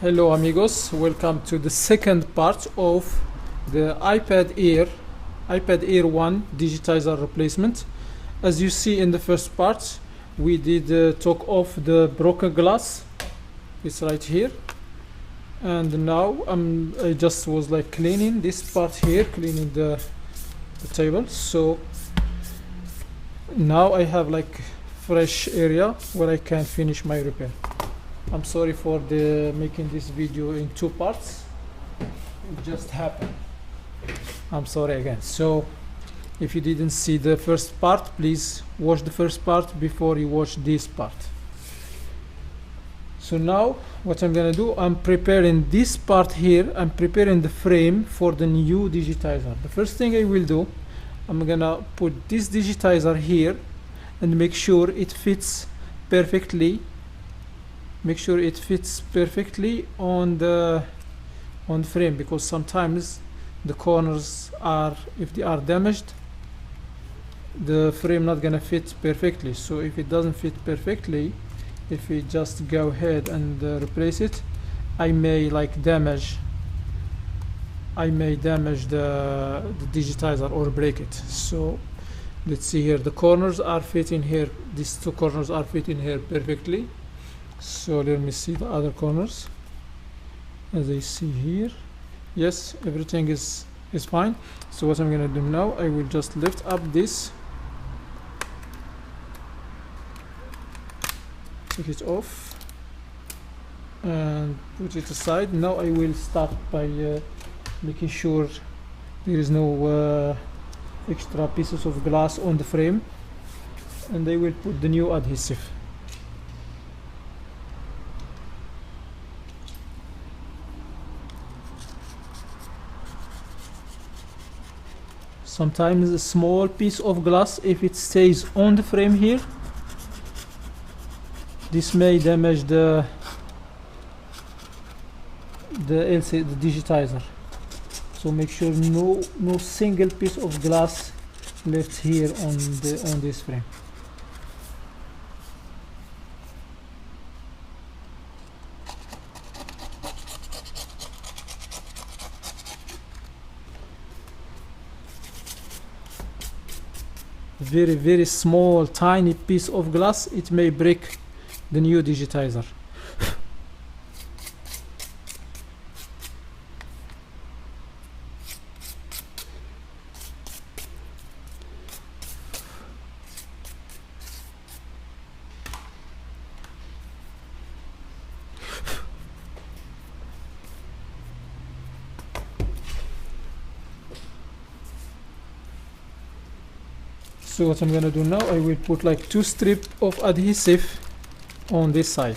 Hello amigos, welcome to the second part of the iPad Air 1 digitizer replacement. As you see in the first part, we did took off the broken glass. It's right here. And now I just was like cleaning this part here, cleaning the table. So now I have like fresh area where I can finish my repair. I'm sorry for the making this video in two parts. It just happened. I'm sorry again. So if you didn't see the first part, please watch the first part before you watch this part. So now what I'm gonna do, I'm preparing this part here. I'm preparing the frame for the new digitizer. The first thing I will do, I'm gonna put this digitizer here and make sure it fits perfectly. Make sure it fits perfectly on the frame, because sometimes the corners are, if they are damaged, the frame not gonna fit perfectly. So if it doesn't fit perfectly, if we just go ahead and replace it, I may damage the digitizer or break it. So let's see here, the corners are fitting here, these two corners are fitting here perfectly. So let me see the other corners. As I see here, yes, everything is fine. So what I'm gonna do now, I will just lift up this, take it off and put it aside. Now I will start by making sure there is no extra pieces of glass on the frame, and I will put the new adhesive. Sometimes a small piece of glass, if it stays on the frame here, this may damage the digitizer. So make sure no single piece of glass left here on this frame. Very small tiny piece of glass, it may break the new digitizer. So what I'm gonna do now, I will put like 2 strips of adhesive on this side.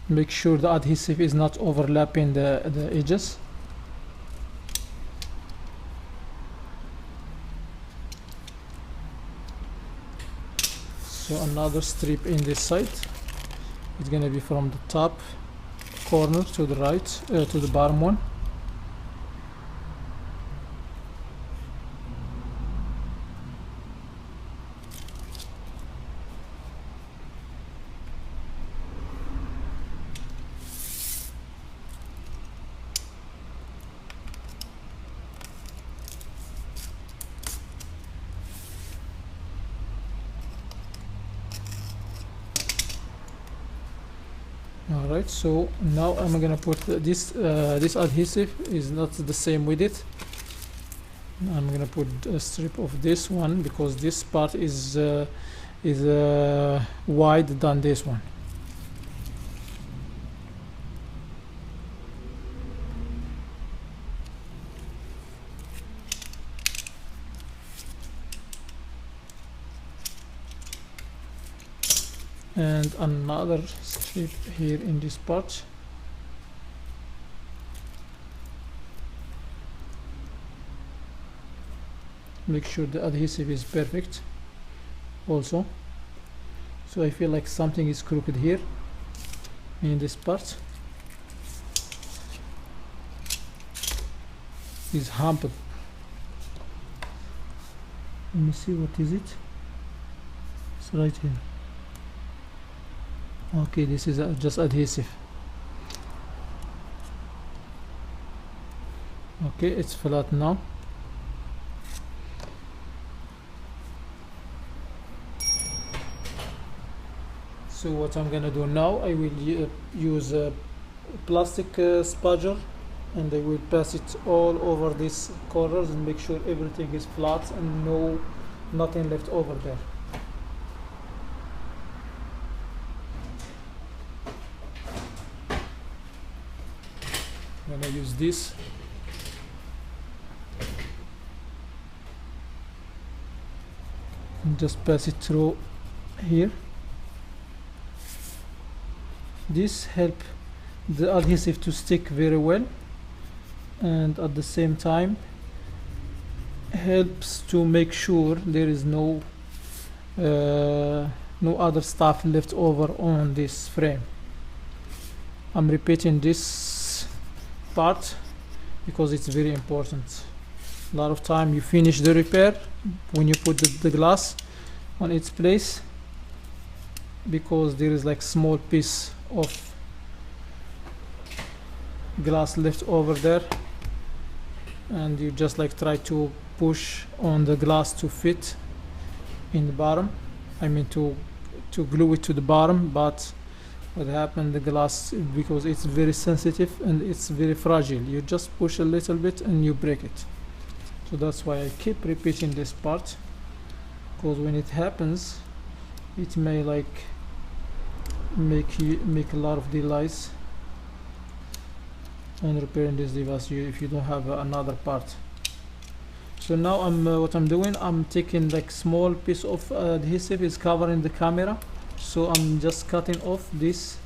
Make sure the adhesive is not overlapping the edges. So another strip in this side. It's gonna be from the top corner to the right, to the bottom one. Alright, so now I'm gonna put this adhesive is not the same with it. I'm gonna put a strip of this one, because this part is wide than this one. and another strip here in this part. Make sure the adhesive is perfect also. So I feel like something is crooked here in this part. Is humped. Let me see, what is it? It's right here. Okay, this is just adhesive. Okay, it's flat now. So what I'm gonna do now, I will use a plastic spudger, and I will pass it all over these corners and make sure everything is flat and nothing left over there. I'm gonna use this. And just pass it through here. This helps the adhesive to stick very well, and at the same time helps to make sure there is no other stuff left over on this frame. I'm repeating this part because it's very important. A lot of time you finish the repair when you put the glass on its place, because there is like small piece of glass left over there, and you just like try to push on the glass to fit in the bottom. I mean to glue it to the bottom, but what happened, the glass, because it's very sensitive and it's very fragile, you just push a little bit and you break it. So that's why I keep repeating this part, because when it happens it may like make a lot of delays on repairing this device if you don't have another part. So now what I'm doing, I'm taking like small piece of adhesive is covering the camera, so I'm just cutting off this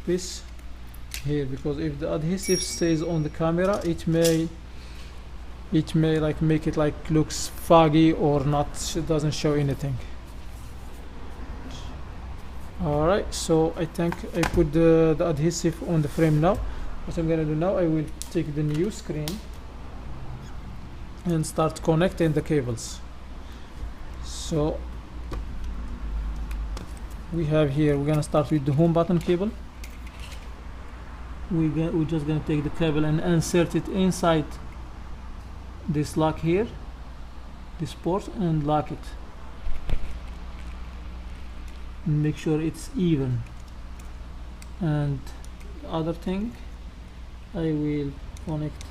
piece here, because if the adhesive stays on the camera, it may like make it like looks foggy or not, it doesn't show anything. Alright, so I think I put the adhesive on the frame now. What I'm gonna do now, I will take the new screen and start connecting the cables. So we have here, we're gonna start with the home button cable. We're just gonna take the cable and insert it inside this lock here, this port, and lock it. Make sure it's even. And the other thing, I will connect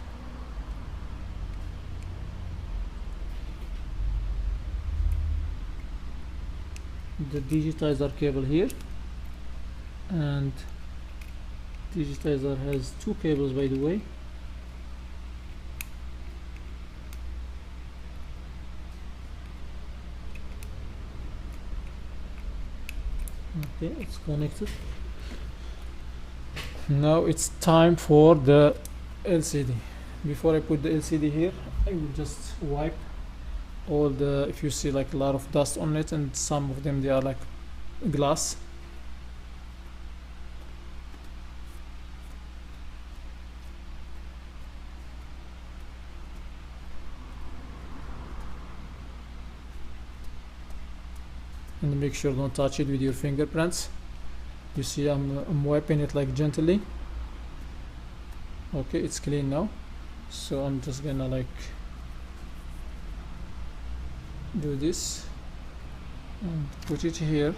the digitizer cable here, and digitizer has two cables, by the way. Okay, it's connected. Now it's time for the LCD. Before I put the LCD here, I will just wipe all the, if you see like a lot of dust on it, and some of them they are like glass. And make sure don't touch it with your fingerprints. You see I'm wiping it like gently. Okay, it's clean now, so I'm just gonna like do this and put it here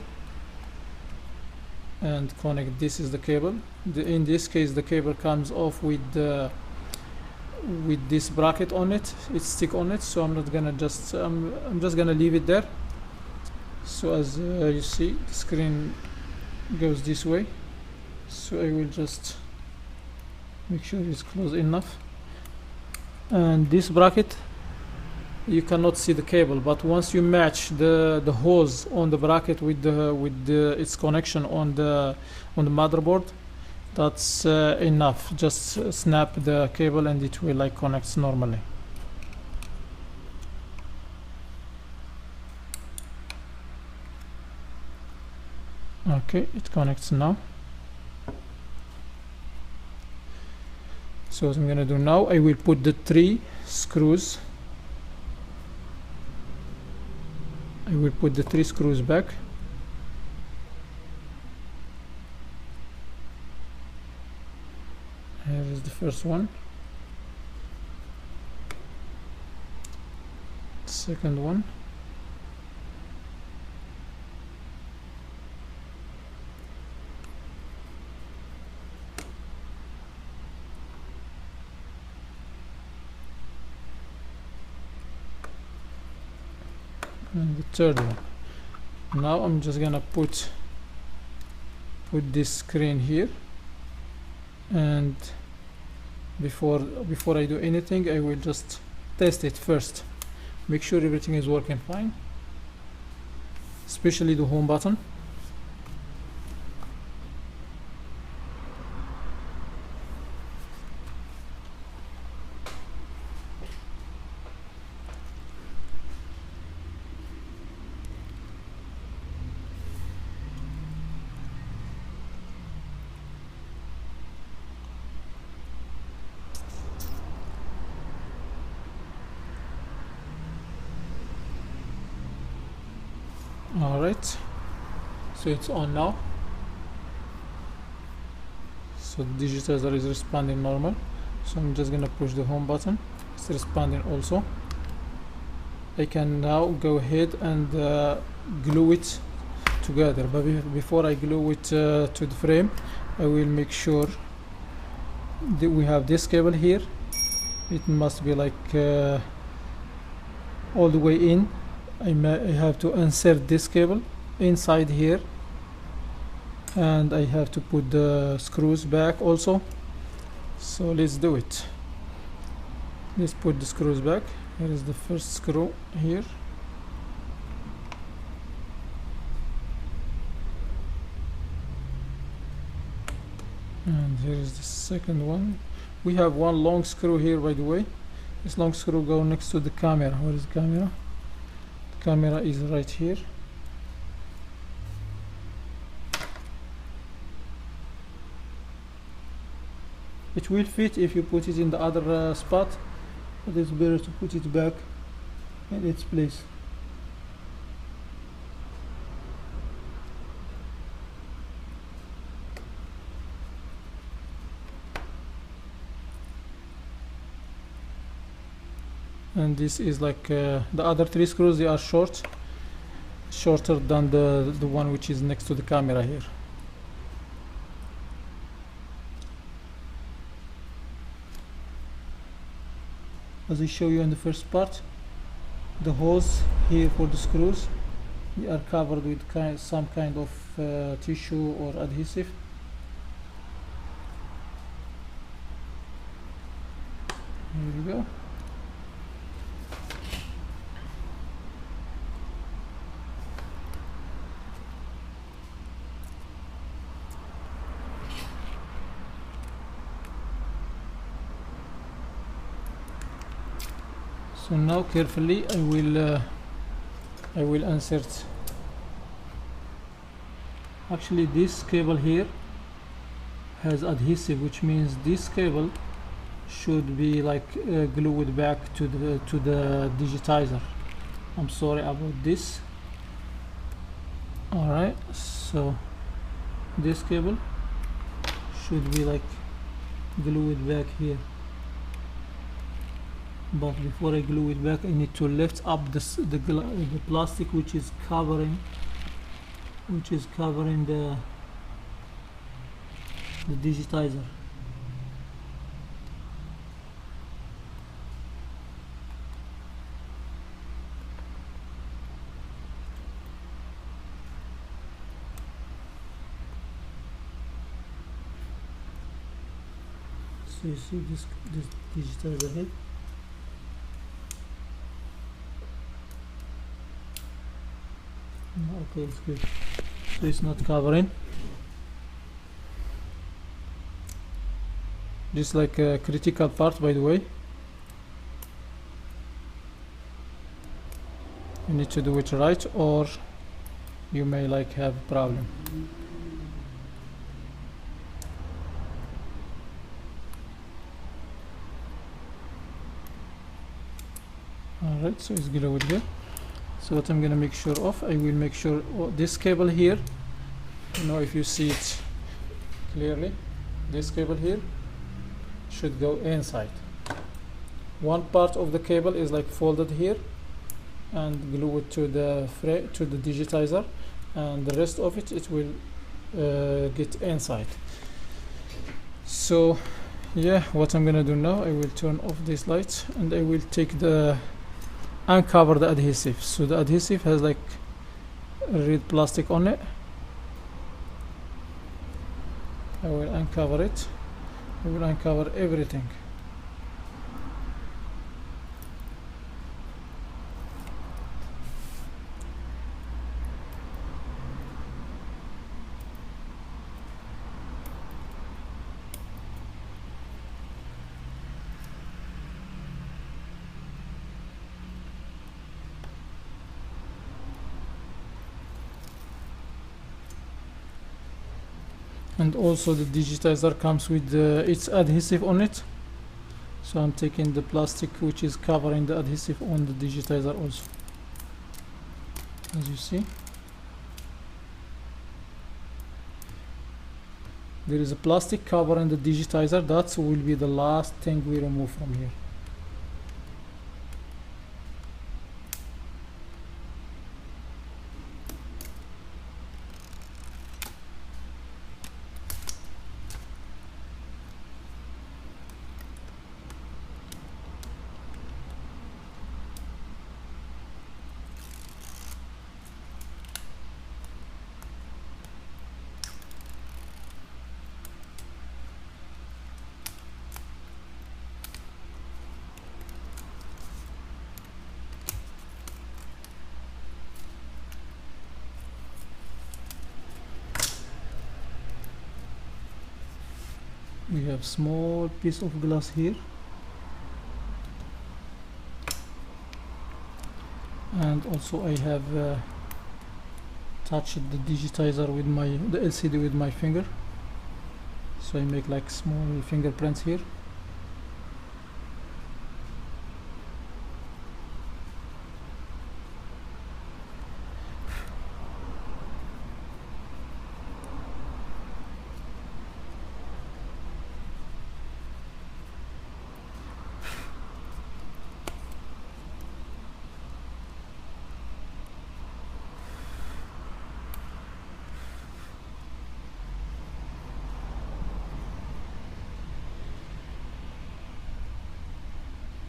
and connect. This is the cable. In this case the cable comes off with this bracket on it, it's stick on it, so I'm not gonna just I'm just gonna leave it there. So as you see, the screen goes this way, so I will just make sure it's close enough. And this bracket you cannot see the cable, but once you match the hose on the bracket with its connection on the motherboard, that's enough. Just snap the cable and it will like connects normally. Okay, it connects now. So what I'm gonna do now, I will put the 3 screws. I will put the 3 screws back. Here is the first one. Second one. And the third one. Now I'm just gonna put this screen here, and before I do anything, I will just test it first, make sure everything is working fine, especially the home button. Alright, so it's on now. So the digitizer is responding normal. So I'm just gonna push the home button. It's responding also. I can now go ahead and glue it together, but before I glue it to the frame, I will make sure that we have this cable here. It must be like all the way in. I have to insert this cable inside here, and I have to put the screws back also. So let's do it. Let's put the screws back. Here is the first screw here. And here is the second one. We have one long screw here, by the way. This long screw goes next to the camera. Where is the camera? The camera is right here. It will fit if you put it in the other spot, but it's better to put it back in its place. And this is like the other 3 screws, they are shorter than the one which is next to the camera here. As I show you in the first part, the hose here for the screws, they are covered with some kind of tissue or adhesive. Here we go. So now carefully I will insert. Actually, this cable here has adhesive, which means this cable should be like glued back to the digitizer. I'm sorry about this. Alright, so this cable should be like glued back here. But before I glue it back, I need to lift up the plastic which is covering the digitizer. So you see this digitizer head. Okay, it's good. So it's not covering. This is like a critical part, by the way. You need to do it right, or you may like have a problem. Alright, so it's glued here. So what I'm gonna make sure of, I will make sure this cable here, you know, if you see it clearly, this cable here should go inside. One part of the cable is like folded here and glued to the digitizer, and the rest of it will get inside. So yeah, what I'm gonna do now, I will turn off these lights and I will take the uncover the adhesive. So the adhesive has like red plastic on it. I will uncover it. I will uncover everything. And also the digitizer comes with its adhesive on it, so I'm taking the plastic which is covering the adhesive on the digitizer also, as you see. There is a plastic covering the digitizer. That will be the last thing we remove from here. We have small piece of glass here, and also I have touched the digitizer with the LCD with my finger, so I make like small fingerprints here.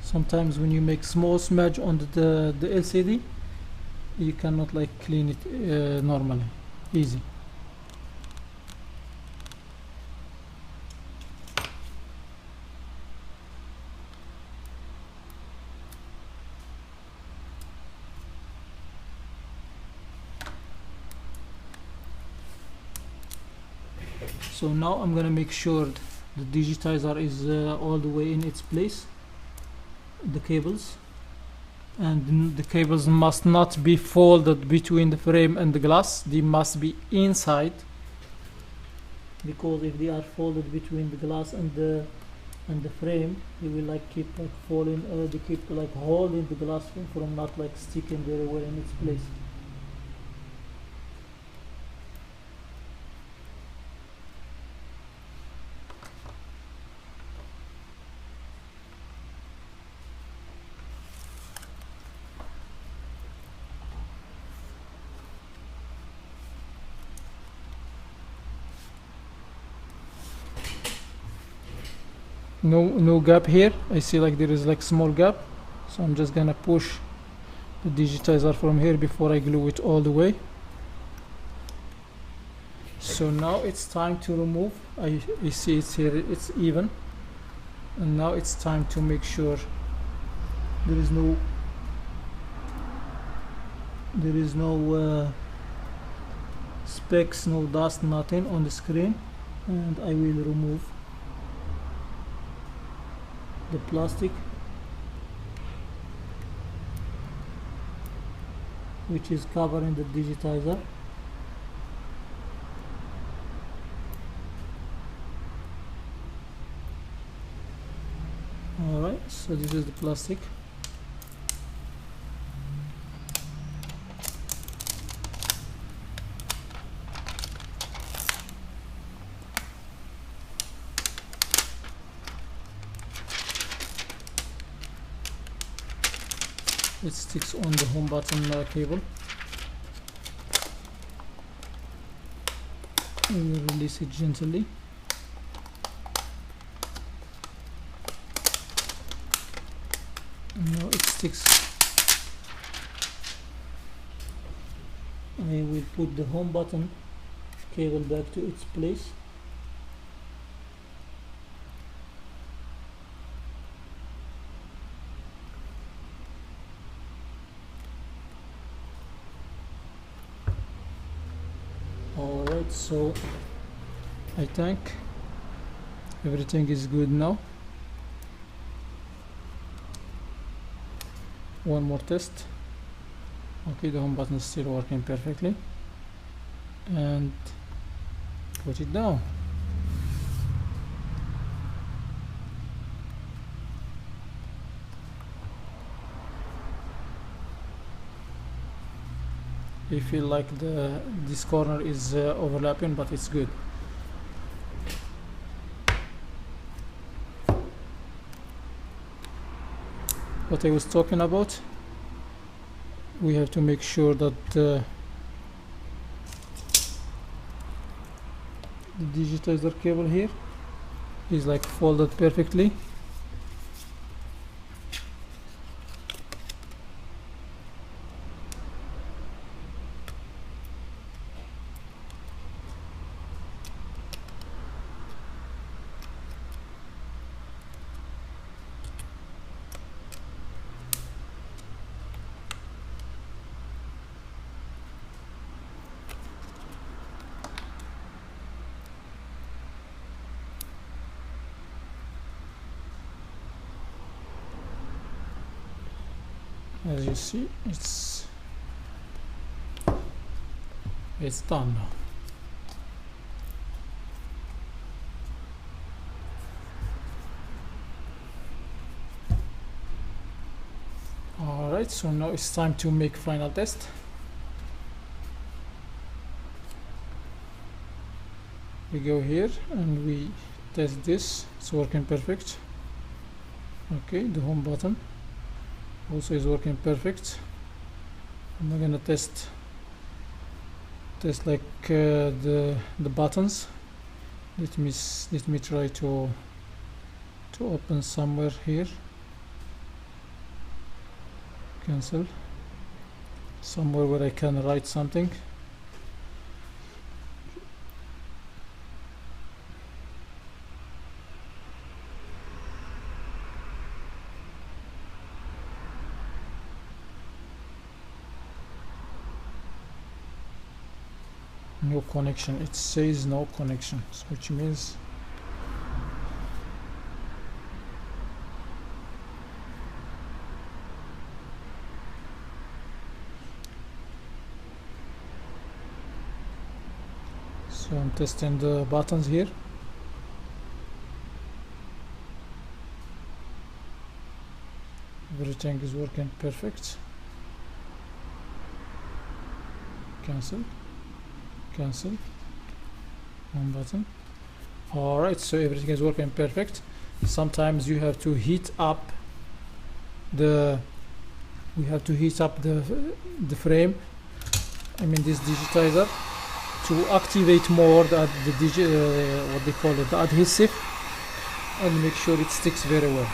Sometimes when you make small smudge on the LCD, you cannot like clean it normally, easy. So now I'm gonna make sure the digitizer is all the way in its place, the cables, and the cables must not be folded between the frame and the glass. They must be inside, because if they are folded between the glass and the frame, they will like keep like falling, they keep like holding the glass from not like sticking very well in its place. No gap here. I see like there is like small gap, so I'm just gonna push the digitizer from here before I glue it all the way. So now it's time to remove. You see it's here, it's even, and now it's time to make sure there is no specs, no dust, nothing on the screen. And I will remove the plastic which is covering the digitizer. Alright, so this is the plastic. It sticks on the home button cable. We will release it gently. Now it sticks. I will put the home button cable back to its place. Alright, so I think everything is good now. One more test. Okay, the home button is still working perfectly. And put it down. I feel like this corner is overlapping, but it's good. What I was talking about, we have to make sure that the digitizer cable here is like folded perfectly. As you see, it's done now. Alright, so now it's time to make final test. We go here and we test this. It's working perfect. Okay, the home button also is working perfect. I'm gonna test like the buttons. Let me try to open somewhere here. Cancel. Somewhere where I can write something. No connection. It says no connection, which means so I'm testing the buttons here. Everything is working perfect. Cancel. One button. Alright, so everything is working perfect. Sometimes you have to heat up the frame, I mean this digitizer, to activate more what they call it, the adhesive, and make sure it sticks very well.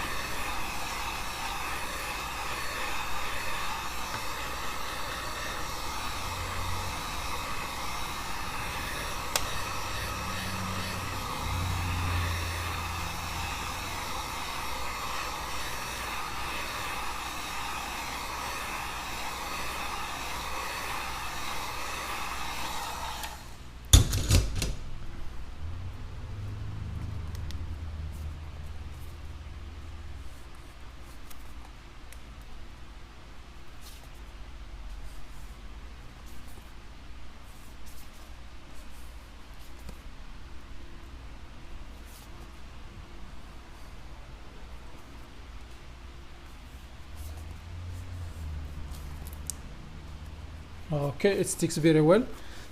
Okay, it sticks very well.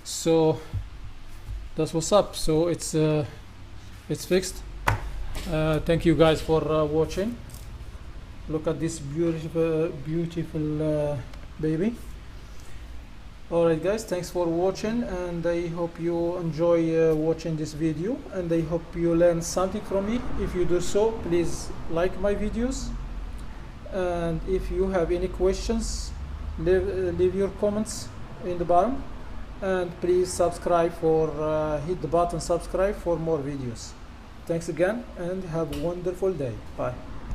So that's what's up. So it's fixed. Thank you guys for watching. Look at this beautiful baby. Alright guys, thanks for watching, and I hope you enjoy watching this video, and I hope you learn something from it. If you do so, please like my videos, and if you have any questions, leave your comments in the bottom, and please subscribe for hit the button subscribe for more videos. Thanks again, and have a wonderful day. Bye.